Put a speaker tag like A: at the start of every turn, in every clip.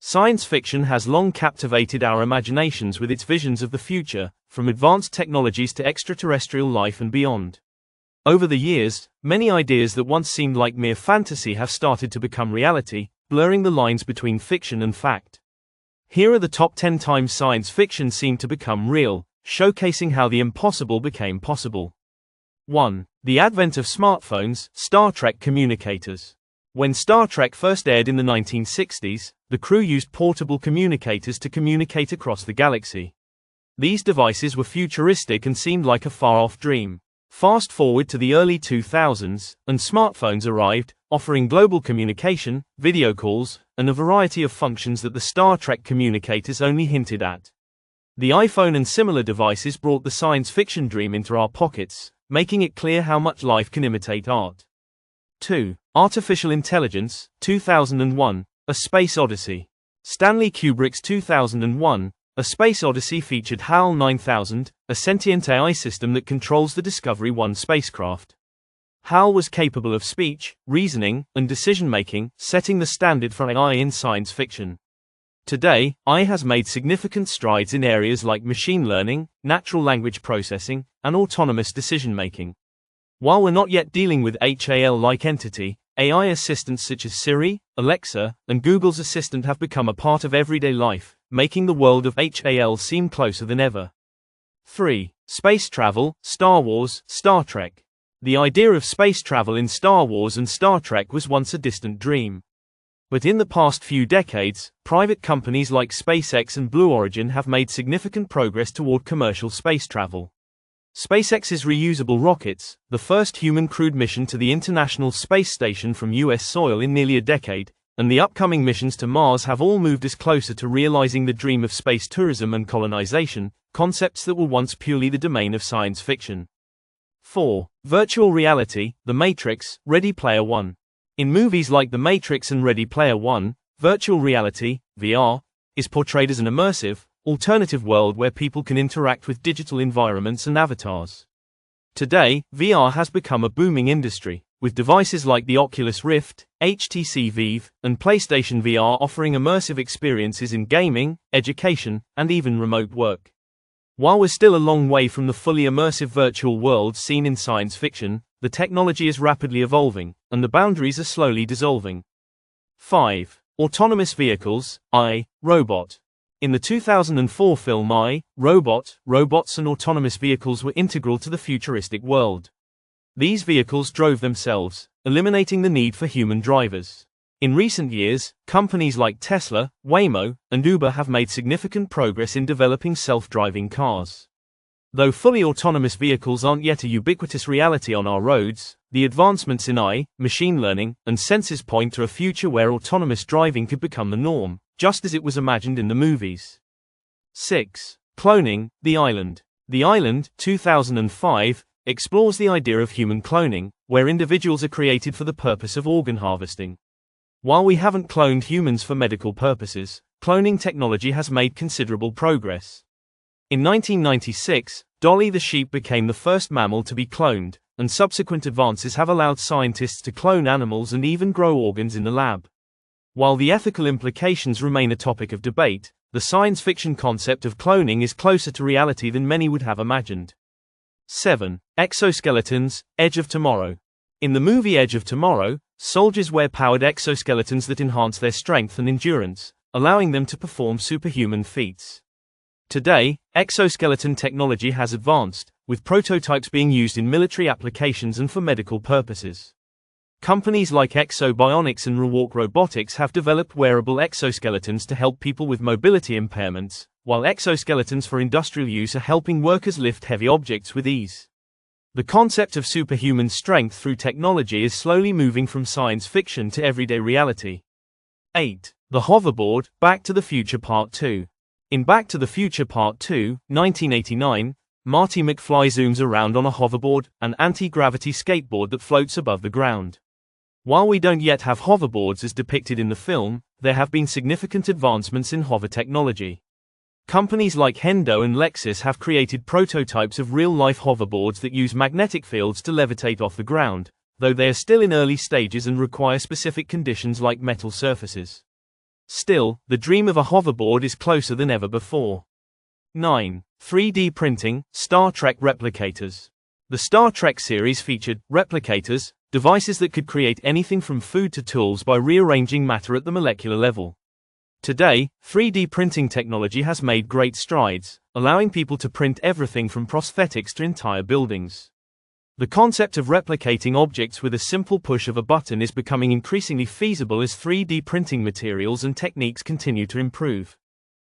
A: Science fiction has long captivated our imaginations with its visions of the future, from advanced technologies to extraterrestrial life and beyond. Over the years, many ideas that once seemed like mere fantasy have started to become reality, blurring the lines between fiction and fact. Here are the top 10 times science fiction seemed to become real, showcasing how the impossible became possible. 1. The advent of smartphones, Star Trek communicators. When Star Trek first aired in the 1960s, the crew used portable communicators to communicate across the galaxy. These devices were futuristic and seemed like a far-off dream. Fast forward to the early 2000s, and smartphones arrived, offering global communication, video calls, and a variety of functions that the Star Trek communicators only hinted at. The iPhone and similar devices brought the science fiction dream into our pockets, making it clear how much life can imitate art. 2. Artificial intelligence, 2001, A Space Odyssey. Stanley Kubrick's 2001, A Space Odyssey featured HAL 9000, a sentient AI system that controls the Discovery 1 spacecraft. HAL was capable of speech, reasoning, and decision-making, setting the standard for AI in science fiction. Today, AI has made significant strides in areas like machine learning, natural language processing, and autonomous decision-making. While we're not yet dealing with HAL-like entity, AI assistants such as Siri, Alexa, and Google's Assistant have become a part of everyday life, making the world of HAL seem closer than ever. 3. Space travel, Star Wars, Star Trek. The idea of space travel in Star Wars and Star Trek was once a distant dream. But in the past few decades, private companies like SpaceX and Blue Origin have made significant progress toward commercial space travel. SpaceX's reusable rockets, the first human-crewed mission to the International Space Station from U.S. soil in nearly a decade, and the upcoming missions to Mars have all moved us closer to realizing the dream of space tourism and colonization, concepts that were once purely the domain of science fiction. 4. Virtual reality, The Matrix, Ready Player One. In movies like The Matrix and Ready Player One, virtual reality, VR, is portrayed as an immersive, alternative world where people can interact with digital environments and avatars. Today, VR has become a booming industry, with devices like the Oculus Rift, HTC Vive, and PlayStation VR offering immersive experiences in gaming, education, and even remote work. While we're still a long way from the fully immersive virtual world seen in science fiction, the technology is rapidly evolving, and the boundaries are slowly dissolving. 5. Autonomous vehicles, I, Robot. In the 2004 film I, Robot, robots and autonomous vehicles were integral to the futuristic world. These vehicles drove themselves, eliminating the need for human drivers. In recent years, companies like Tesla, Waymo, and Uber have made significant progress in developing self-driving cars. Though fully autonomous vehicles aren't yet a ubiquitous reality on our roads, the advancements in AI, machine learning, and sensors point to a future where autonomous driving could become the norm, just as it was imagined in the movies. 6. Cloning, The Island. The Island, 2005, explores the idea of human cloning, where individuals are created for the purpose of organ harvesting. While we haven't cloned humans for medical purposes, cloning technology has made considerable progress. In 1996, Dolly the sheep became the first mammal to be cloned, and subsequent advances have allowed scientists to clone animals and even grow organs in the lab. While the ethical implications remain a topic of debate, the science fiction concept of cloning is closer to reality than many would have imagined. 7. Exoskeletons, Edge of Tomorrow. In the movie Edge of Tomorrow, soldiers wear powered exoskeletons that enhance their strength and endurance, allowing them to perform superhuman feats. Today, exoskeleton technology has advanced, with prototypes being used in military applications and for medical purposes. Companies like Exobionics and Rewalk Robotics have developed wearable exoskeletons to help people with mobility impairments, while exoskeletons for industrial use are helping workers lift heavy objects with ease. The concept of superhuman strength through technology is slowly moving from science fiction to everyday reality. 8. The Hoverboard, Back to the Future Part 2. In Back to the Future Part 2, 1989, Marty McFly zooms around on a hoverboard, an anti-gravity skateboard that floats above the ground. While we don't yet have hoverboards as depicted in the film, there have been significant advancements in hover technology. Companies like Hendo and Lexus have created prototypes of real-life hoverboards that use magnetic fields to levitate off the ground, though they are still in early stages and require specific conditions like metal surfaces. Still, the dream of a hoverboard is closer than ever before. 9. 3D printing, Star Trek replicators. The Star Trek series featured replicators, devices that could create anything from food to tools by rearranging matter at the molecular level. Today, 3D printing technology has made great strides, allowing people to print everything from prosthetics to entire buildings. The concept of replicating objects with a simple push of a button is becoming increasingly feasible as 3D printing materials and techniques continue to improve.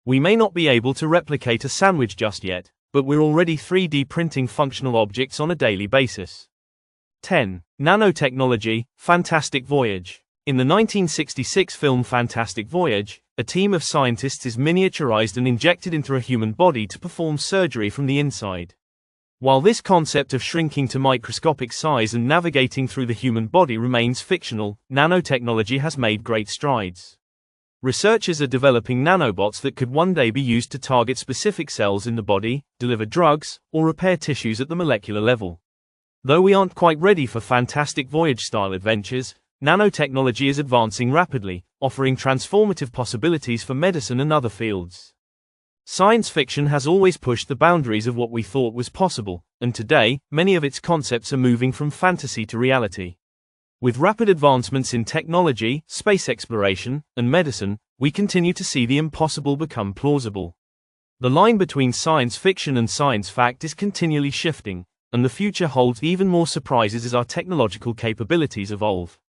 A: We may not be able to replicate a sandwich just yet, but we're already 3D printing functional objects on a daily basis. 10. Nanotechnology, Fantastic Voyage. In the 1966 film Fantastic Voyage, a team of scientists is miniaturized and injected into a human body to perform surgery from the inside. While this concept of shrinking to microscopic size and navigating through the human body remains fictional, nanotechnology has made great strides. Researchers are developing nanobots that could one day be used to target specific cells in the body, deliver drugs, or repair tissues at the molecular level. Though we aren't quite ready for Fantastic Voyage-style adventures, nanotechnology is advancing rapidly, offering transformative possibilities for medicine and other fields. Science fiction has always pushed the boundaries of what we thought was possible, and today, many of its concepts are moving from fantasy to reality. With rapid advancements in technology, space exploration, and medicine, we continue to see the impossible become plausible. The line between science fiction and science fact is continually shifting, and the future holds even more surprises as our technological capabilities evolve.